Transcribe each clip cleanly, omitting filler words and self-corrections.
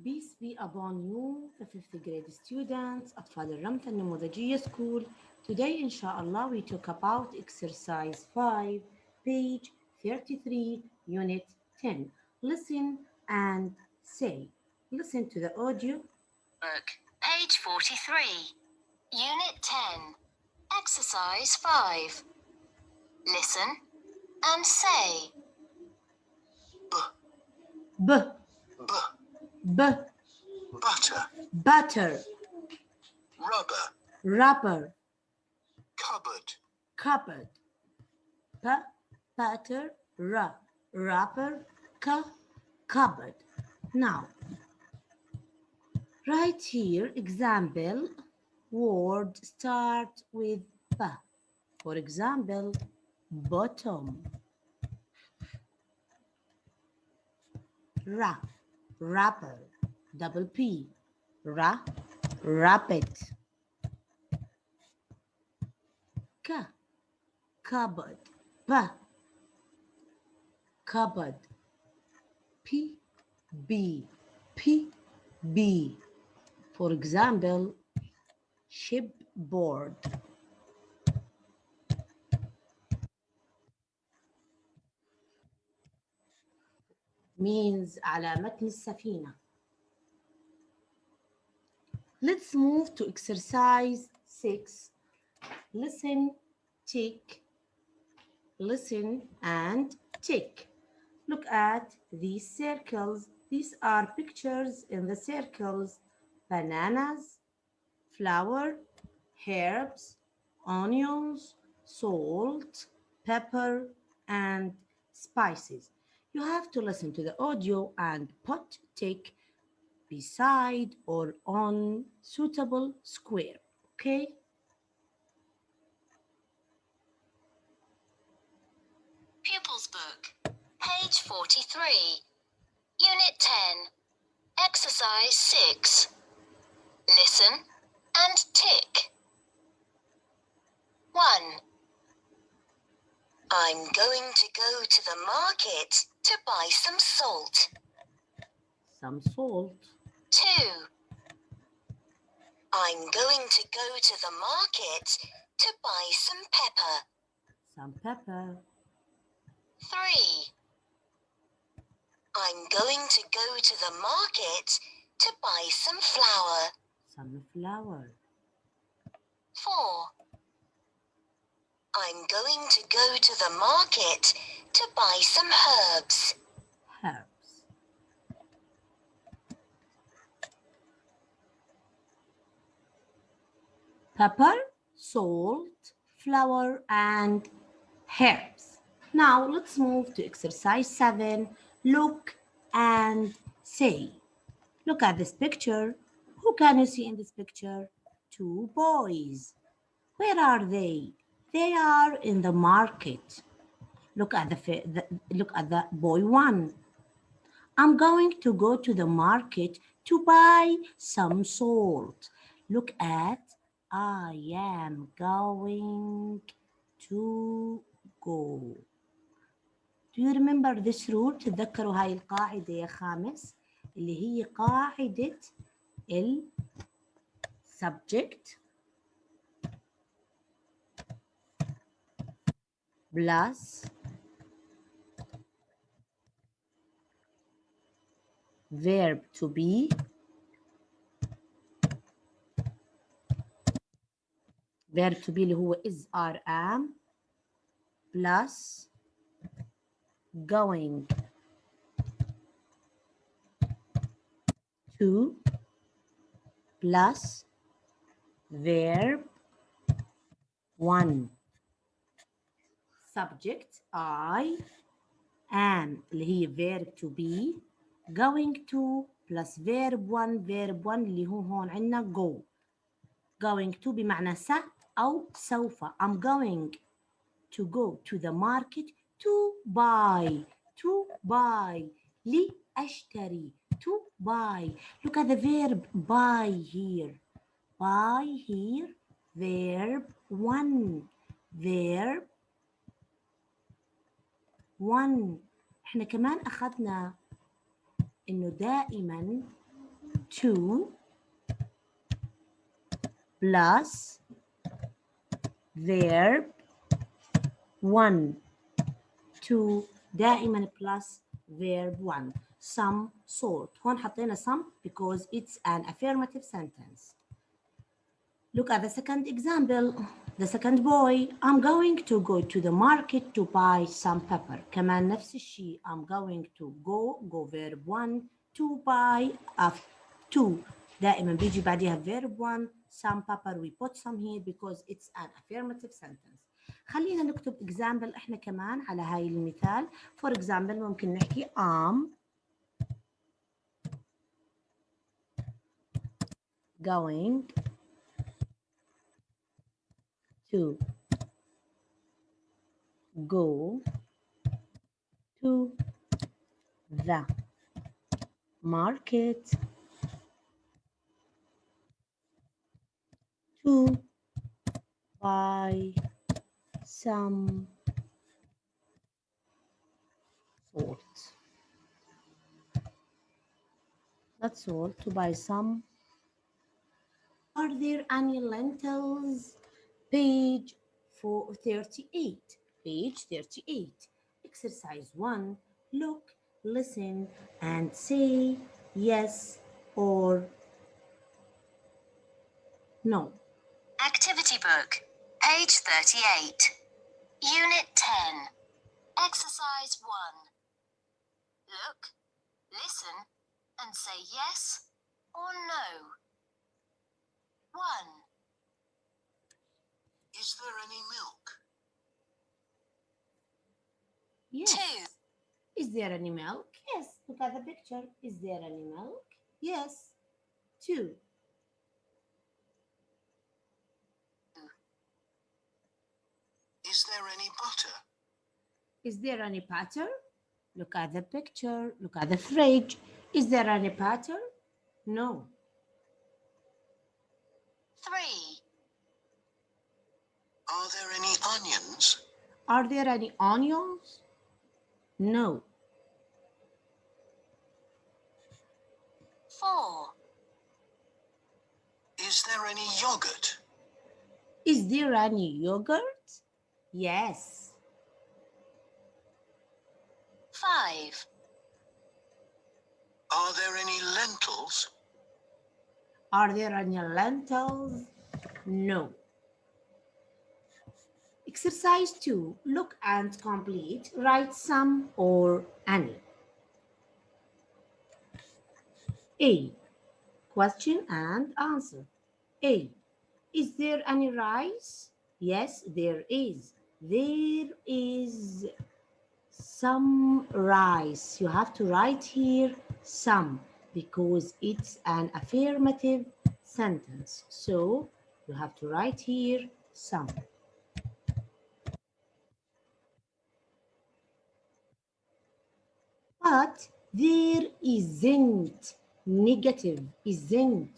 Peace be upon you, the 5th grade students, أطفال الرمثة النموذجية school. Today, inshallah, we talk about exercise 5, page 33, unit 10. Listen and say. Listen to the audio. Book, page 43, unit 10, exercise 5. Listen and say. B, b, Butter, butter, rubber, rubber, cupboard, cupboard. P, butter, r, rubber, c, cupboard. Now, right here, example, word start with b. For example, bottom. Ra, wrapper, double P. Ra, rabbit. K, cupboard. P, cupboard. P, B, P, B. For example, shipboard. means على متن السفينة. Let's move to exercise 6. Listen, tick. Listen and tick. Look at these circles. These are pictures in the circles. Bananas, flour, herbs, onions, salt, pepper, and spices. You have to listen to the audio and put tick beside or on suitable square. Okay? Pupils Book, page 43, unit 10, exercise 6. Listen and tick. 1. I'm going to go to the market to buy some salt. Some salt. 2. I'm going to go to the market to buy some pepper. Some pepper. 3. I'm going to go to the market to buy some flour. Some flour. 4. I'm going to go to the market to buy some herbs. Herbs. Pepper, salt, flour, and herbs. Now let's move to exercise 7. Look and say. Look at this picture. Who can you see in this picture? 2 boys. Where are they? They are in the market. Look at the boy 1. I'm going to go to the market to buy some salt. Look at I am going to go. Do you remember this rule? تتذكروا هاي القاعدة يا خامس اللي هي قاعدة ال subject plus verb to be اللي هو is are am plus going to plus verb 1 subject I am اللي هي verb to be going to plus verb 1 اللي هو هون عندنا go going to بمعنى أو سوف. I'm going to go to the market to buy لأشتري to buy. Look at the verb buy here verb 1 احنا كمان أخذنا إنه دائما 2 plus verb 1 2 دائما plus verb 1 some sort. هون حطينا some because it's an affirmative sentence. Look at the second example. The second boy, I'm going to go to the market to buy some pepper. كمان نفس الشيء. I'm going to go verb 1 to buy to دائما بيجي بعدها verb 1 some pepper we put some here because it's an affirmative sentence. خلينا نكتب example احنا كمان على هاي المثال. For example ممكن نحكي I'm going to go to the market to buy some salt. That's all. To buy some. Are there any lentils? Page 38. Page 38. Exercise 1. Look, listen, and say yes or no. Activity book, page 38. Unit 10. Exercise 1. Look, listen, and say yes or no. 1, Is there any milk? Yes. 2, Is there any milk? Yes. Look at the picture. Is there any milk? Yes. 2. Is there any butter? Is there any butter? Look at the picture. Look at the fridge. Is there any butter? No. 3, Are there any onions? Are there any onions? No. 4, Is there any yogurt? Is there any yogurt? Yes. 5, Are there any lentils? Are there any lentils? No. Exercise 2. Look and complete. Write some or any. A. Question and answer. A. Is there any rice? Yes, there is. There is some rice. You have to write here some because it's an affirmative sentence. So you have to write here some. But there isn't, negative, isn't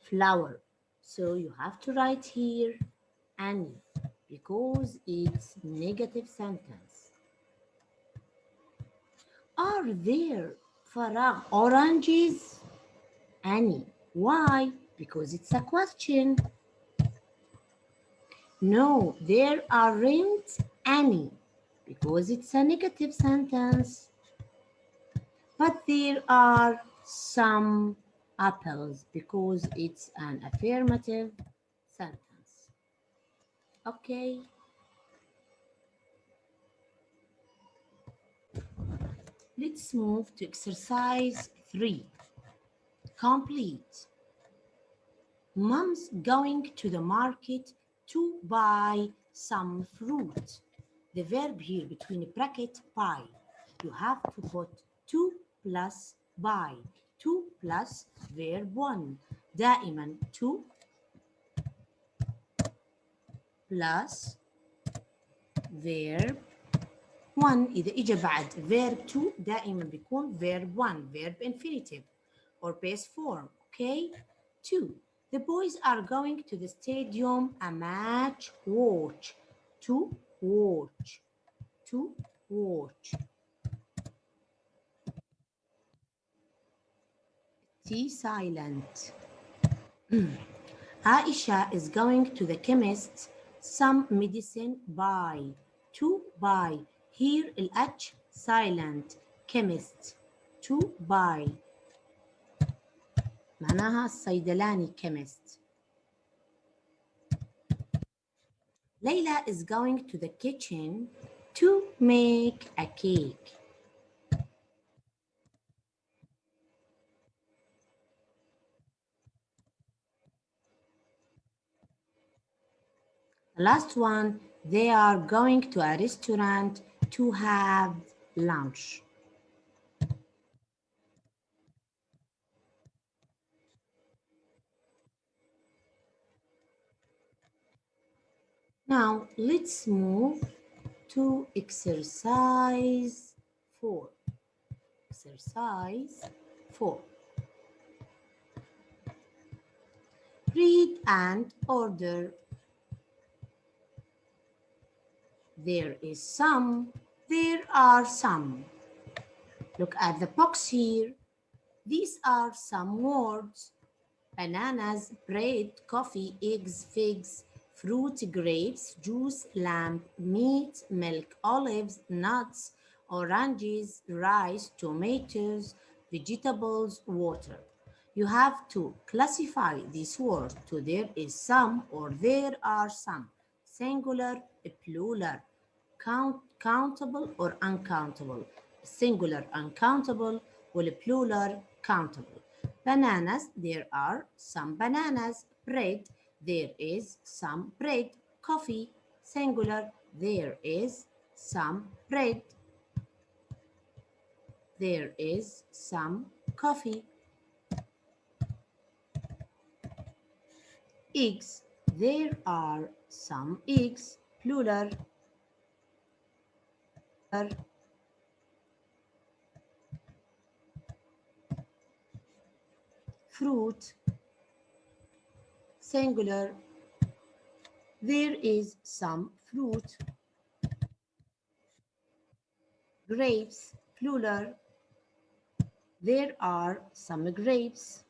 flour. So you have to write here any because it's negative sentence. Are there فراغ oranges? Any. Why? Because it's a question. No, there aren't any because it's a negative sentence. But there are some apples because it's an affirmative sentence. Okay. Let's move to exercise 3. Complete. Mom's going to the market to buy some fruit. The verb here between bracket buy. You have to put to plus buy. To plus verb 1. دائما to plus verb 1. إذا إجا بعد verb 2 دائما بيكون verb 1 verb infinitive or base form. Okay. 2. The boys are going to the stadium a match watch. To watch. To watch. T silent. Aisha is going to the chemist. Some medicine buy. To buy. Here الH silent. Chemist. To buy. معناها الصيدلاني chemist. Layla is going to the kitchen to make a cake. The last one, they are going to a restaurant to have lunch. Now let's move to exercise 4. Exercise 4. Read and order. There is some. There are some. Look at the box here. These are some words. Bananas, bread, coffee, eggs, figs, fruit, grapes, juice, lamb, meat, milk, olives, nuts, oranges, rice, tomatoes, vegetables, water. You have to classify these words to there is some or there are some, singular, plural, countable or uncountable, singular, uncountable, plural, countable. Bananas, there are some bananas. Bread, there is some bread. Coffee, singular, there is some bread. There is some coffee. Eggs, there are some eggs. Plural. Fruit, singular, there is some fruit. Grapes, plural, there are some grapes.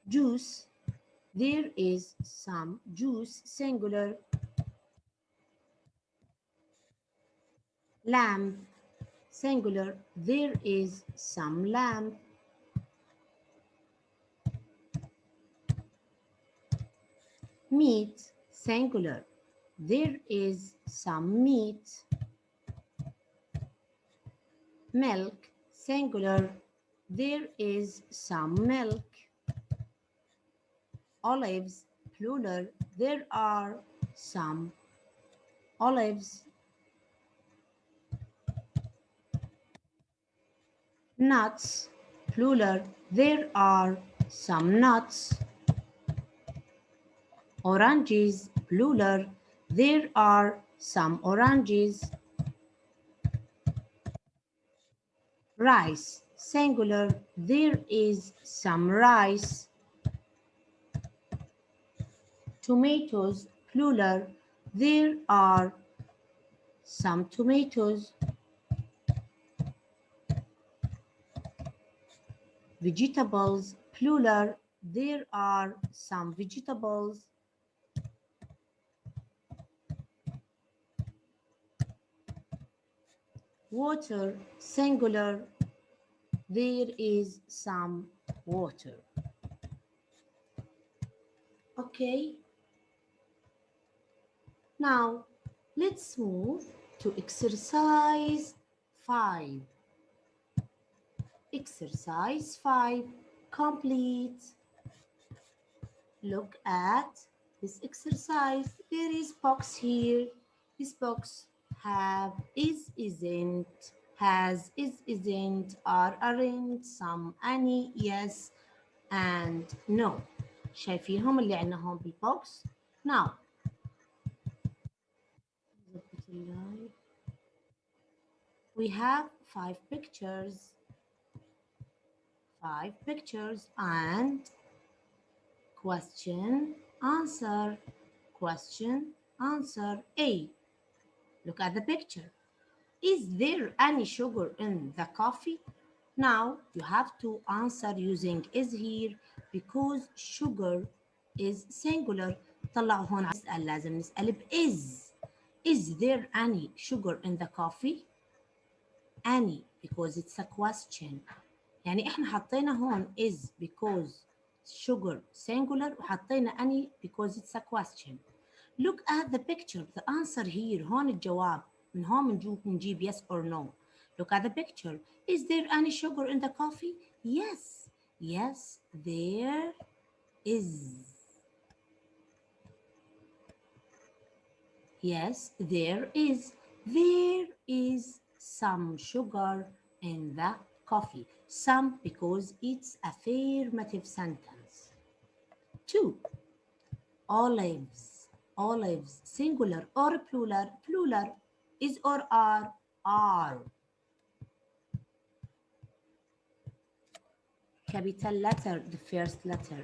Juice, there is some juice, singular. Lamb, singular, there is some lamb. Meat, singular, there is some meat. Milk, singular, there is some milk. Olives, plural, there are some olives. Nuts, plural, there are some nuts. Oranges, plural, there are some oranges. Rice, singular, there is some rice. Tomatoes, plural, there are some tomatoes. Vegetables, plural, there are some vegetables. Water, singular, there is some water. Okay, now let's move to exercise 5. Exercise 5, complete. Look at this exercise. There is box here. This box have, is, isn't, has, is, isn't, are, aren't, some, any, yes, and no. شايفينهم اللي عندنا هون بالبوكس. Now, we have 5 pictures. 5 pictures and question, answer, A. Look at the picture. Is there any sugar in the coffee? Now you have to answer using is here because sugar is singular. طلعوا هون نسأل لازم نسأل is. Is there any sugar in the coffee? Any because it's a question. يعني احنا حطينا هون is because sugar singular وحطينا any because it's a question. Look at the picture. The answer here. هون الجواب. من هون نجيب yes or no. Look at the picture. Is there any sugar in the coffee? Yes. Yes, there is. Yes, there is. There is some sugar in the coffee. Some because it's affirmative sentence. 2. Olives. Olives, singular or plural. Plural is or are. Are. Capital letter, the first letter.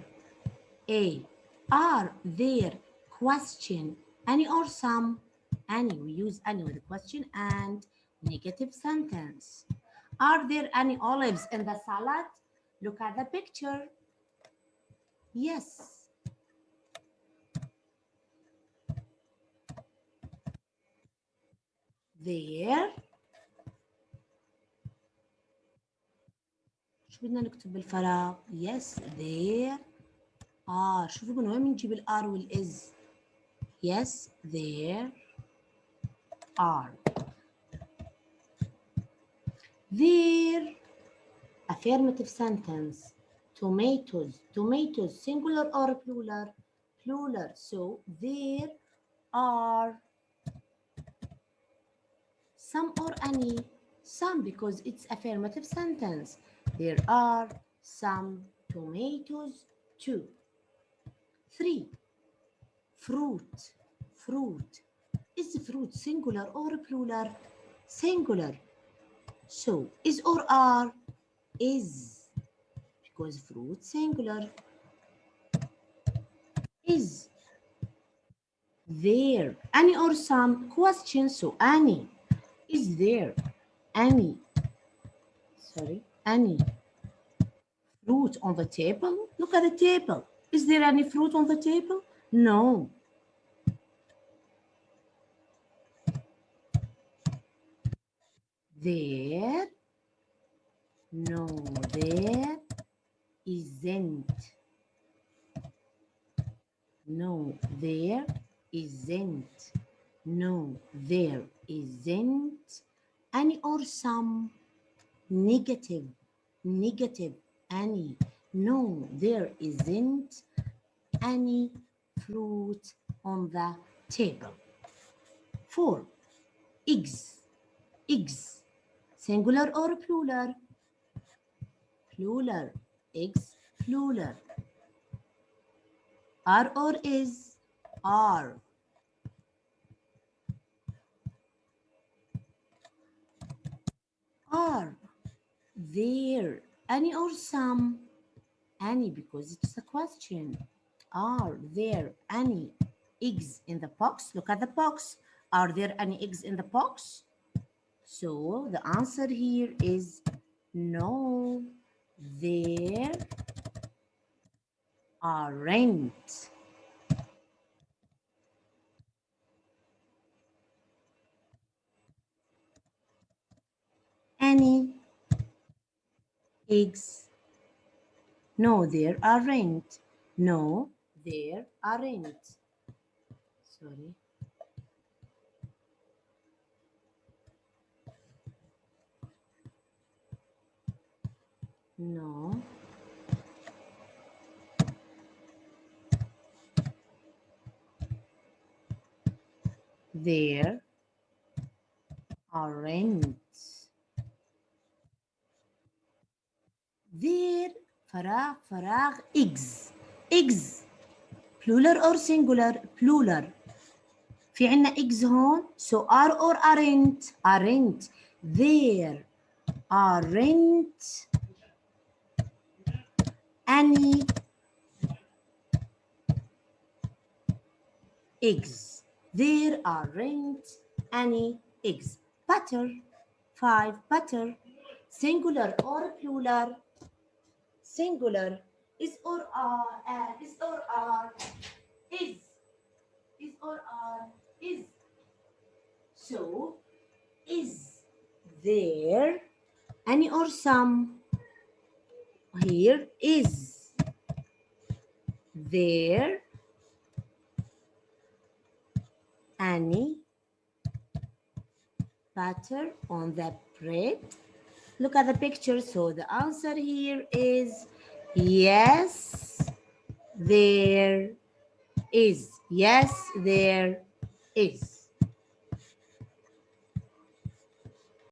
A. Are there question any or some? Any. We use any with a question and negative sentence. Are there any olives in the salad? Look at the picture. Yes. There. شو بدنا نكتب بالفراغ؟ Yes, there are. شوفوا من وين بنجيب الار والاز. Yes, there are. There. Affirmative sentence. Tomatoes. Tomatoes, singular or plural? Plural. So there are some or any. Some because it's affirmative sentence. There are some tomatoes too. 3. Fruit. Fruit. Is fruit singular or plural? Singular. So is or are? Is. Because fruit singular. Is there any or some? Question. So any. Is there any, any fruit on the table? Look at the table. Is there any fruit on the table? No. There. No, there isn't. No, there isn't. No, there isn't any or some. Negative. Negative. Any. No, there isn't any fruit on the table. 4. Eggs. Eggs. Singular or plural? Plural. Eggs. Plural. Are or is? Are. Are there any or some? Any because it's a question. Are there any eggs in the box? Look at the box. Are there any eggs in the box? So the answer here is no, there aren't. Any eggs? No, there aren't. No, there aren't. Sorry. No. There aren't. There فراغ فراغ eggs. Eggs plural or singular? Plural. في عنا eggs هون. So are or aren't? Aren't. There aren't any eggs. There aren't any eggs. butter. 5. Butter. Singular or plural? Singular. Is or are? Is or are? Is. Is or are? Is. So, is there any or some? Here is there any butter on the bread? Look at the picture. So the answer here is yes, there is. Yes, there is.